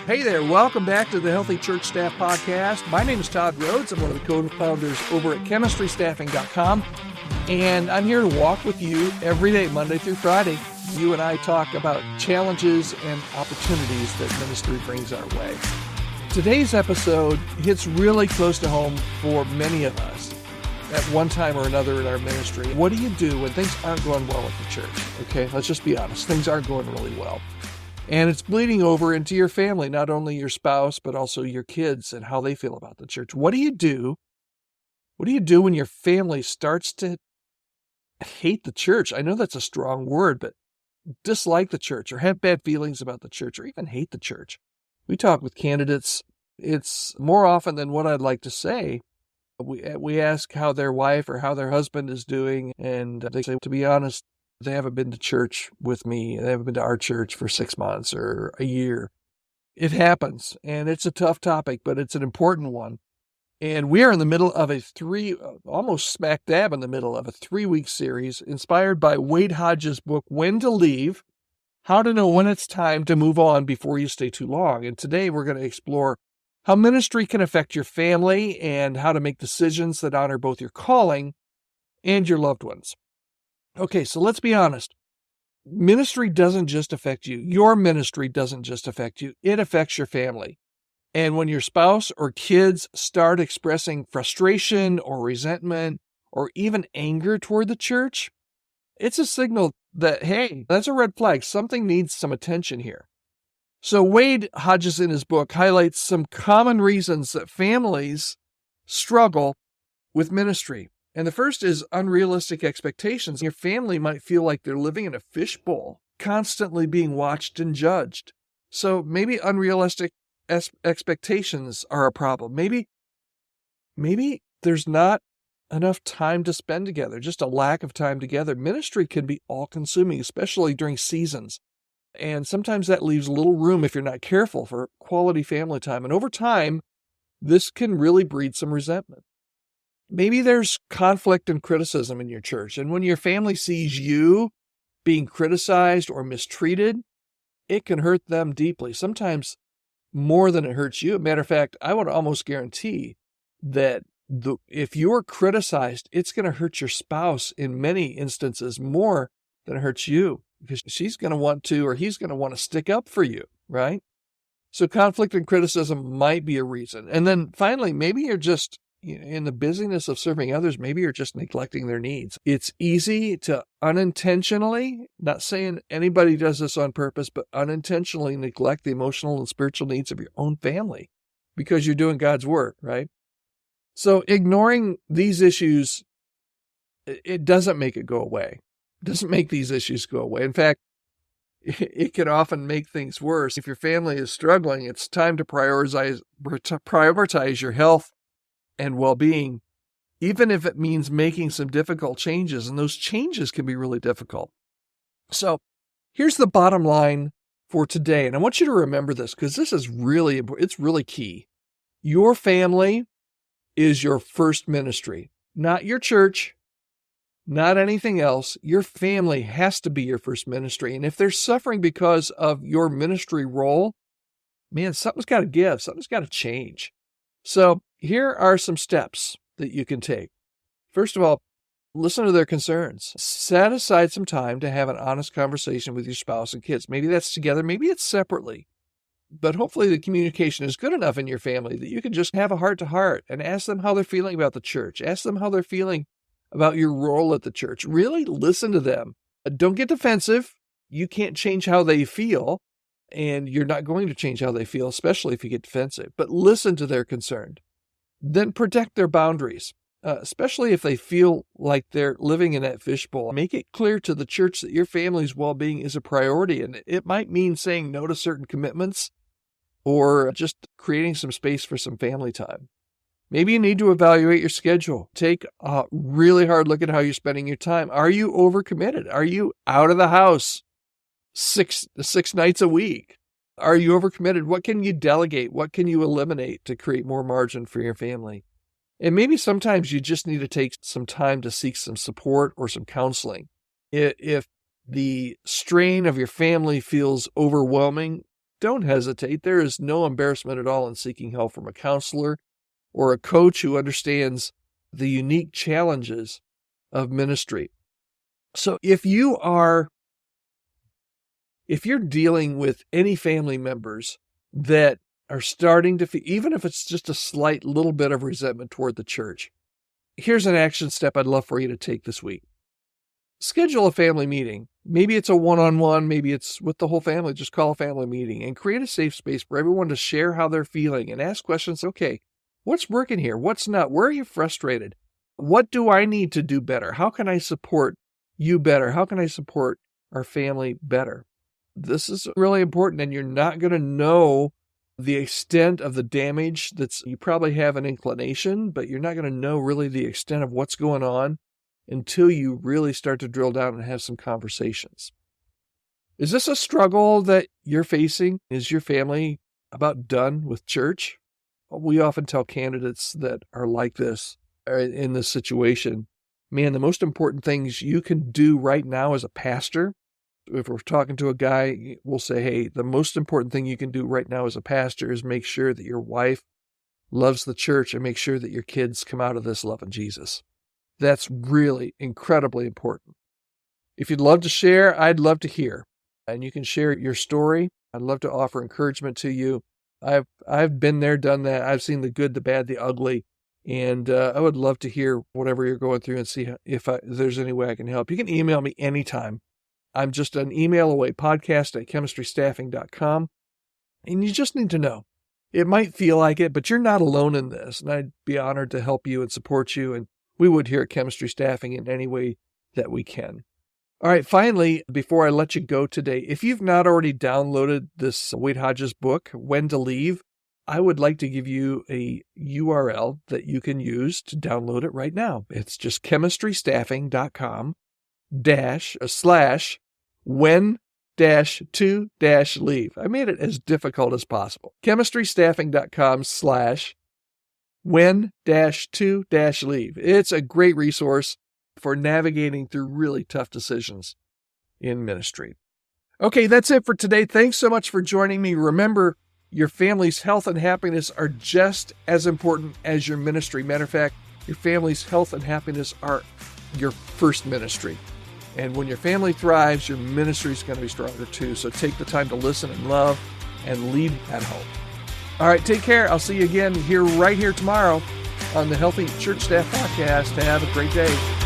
Hey there, welcome back to the Healthy Church Staff Podcast. My name is Todd Rhodes. I'm one of the co-founders over at chemistrystaffing.com, and I'm here to walk with you every day, Monday through Friday. You and I talk about challenges and opportunities that ministry brings our way. Today's episode hits really close to home for many of us at one time or another in our ministry. What do you do when things aren't going well at the church? Okay, let's just be honest. Things aren't going really well. And it's bleeding over into your family, not only your spouse, but also your kids and how they feel about the church. What do you do? What do you do when your family starts to hate the church? I know that's a strong word, but dislike the church or have bad feelings about the church or even hate the church. We talk with candidates. It's more often than what I'd like to say. We ask how their wife or how their husband is doing, and they say, to be honest, they haven't been to church with me. They haven't been to our church for 6 months or a year. It happens, and it's a tough topic, but it's an important one. And we are in the middle of almost smack dab in the middle of a 3-week series inspired by Wade Hodges' book, When to Leave, How to Know When It's Time to Move On Before You Stay Too Long. And today we're going to explore how ministry can affect your family and how to make decisions that honor both your calling and your loved ones. Okay, so let's be honest. Ministry doesn't just affect you. Your ministry doesn't just affect you. It affects your family. And when your spouse or kids start expressing frustration or resentment or even anger toward the church, it's a signal that, hey, that's a red flag. Something needs some attention here. So Wade Hodges in his book highlights some common reasons that families struggle with ministry. And the first is unrealistic expectations. Your family might feel like they're living in a fishbowl, constantly being watched and judged. So maybe unrealistic expectations are a problem. Maybe there's not enough time to spend together, just a lack of time together. Ministry can be all-consuming, especially during seasons. And sometimes that leaves little room, if you're not careful, for quality family time. And over time, this can really breed some resentment. Maybe there's conflict and criticism in your church. And when your family sees you being criticized or mistreated, it can hurt them deeply, sometimes more than it hurts you. As a matter of fact, I would almost guarantee that if you're criticized, it's going to hurt your spouse in many instances more than it hurts you, because she's going to want to, or he's going to want to stick up for you, right? So conflict and criticism might be a reason. And then finally, maybe you're just in the busyness of serving others, maybe you're just neglecting their needs. It's easy to unintentionally, not saying anybody does this on purpose, but unintentionally neglect the emotional and spiritual needs of your own family because you're doing God's work, right? So ignoring these issues, it doesn't make it go away. It doesn't make these issues go away. In fact, it can often make things worse. If your family is struggling, it's time to prioritize your health and well-being, even if it means making some difficult changes. And those changes can be really difficult. So here's the bottom line for today. And I want you to remember this because this is really important. It's really key. Your family is your first ministry, not your church, not anything else. Your family has to be your first ministry. And if they're suffering because of your ministry role, man, something's got to give. Something's got to change. So here are some steps that you can take. First of all, listen to their concerns. Set aside some time to have an honest conversation with your spouse and kids. Maybe that's together, maybe it's separately. But hopefully the communication is good enough in your family that you can just have a heart-to-heart and ask them how they're feeling about the church. Ask them how they're feeling about your role at the church. Really listen to them. Don't get defensive. You can't change how they feel, and you're not going to change how they feel, especially if you get defensive. But listen to their concern. Then protect their boundaries, especially if they feel like they're living in that fishbowl. Make it clear to the church that your family's well-being is a priority, and it might mean saying no to certain commitments or just creating some space for some family time. Maybe you need to evaluate your schedule. Take a really hard look at how you're spending your time. Are you overcommitted? Are you out of the house six nights a week? Are you overcommitted? What can you delegate? What can you eliminate to create more margin for your family? And maybe sometimes you just need to take some time to seek some support or some counseling. If the strain of your family feels overwhelming, don't hesitate. There is no embarrassment at all in seeking help from a counselor or a coach who understands the unique challenges of ministry. So if you're dealing with any family members that are starting to feel, even if it's just a slight little bit of resentment toward the church, here's an action step I'd love for you to take this week. Schedule a family meeting. Maybe it's a one-on-one, maybe it's with the whole family. Just call a family meeting and create a safe space for everyone to share how they're feeling and ask questions. Okay, what's working here? What's not? Where are you frustrated? What do I need to do better? How can I support you better? How can I support our family better? This is really important, and you're not going to know the extent of the damage you probably have an inclination, but you're not going to know really the extent of what's going on until you really start to drill down and have some conversations. Is this a struggle that you're facing? Is your family about done with church? We often tell candidates that are like this, or in this situation, man, the most important things you can do right now as a pastor, if we're talking to a guy, we'll say, hey, the most important thing you can do right now as a pastor is make sure that your wife loves the church and make sure that your kids come out of this loving Jesus. That's really incredibly important. If you'd love to share, I'd love to hear. And you can share your story. I'd love to offer encouragement to you. I've been there, done that. I've seen the good, the bad, the ugly. And I would love to hear whatever you're going through and see if there's any way I can help. You can email me anytime. I'm just an email away, podcast@chemistrystaffing.com. And you just need to know. It might feel like it, but you're not alone in this. And I'd be honored to help you and support you. And we would here at Chemistry Staffing in any way that we can. All right, finally, before I let you go today, if you've not already downloaded this Wade Hodges book, When to Leave, I would like to give you a URL that you can use to download it right now. It's just chemistrystaffing.com/when-to-leave. I made it as difficult as possible. chemistrystaffing.com/when-to-leave. It's a great resource for navigating through really tough decisions in ministry. Okay, that's it for today. Thanks so much for joining me. Remember, your family's health and happiness are just as important as your ministry. Matter of fact, your family's health and happiness are your first ministry. And when your family thrives, your ministry is going to be stronger too. So take the time to listen and love and lead at home. All right, take care. I'll see you again right here tomorrow on the Healthy Church Staff Podcast. Have a great day.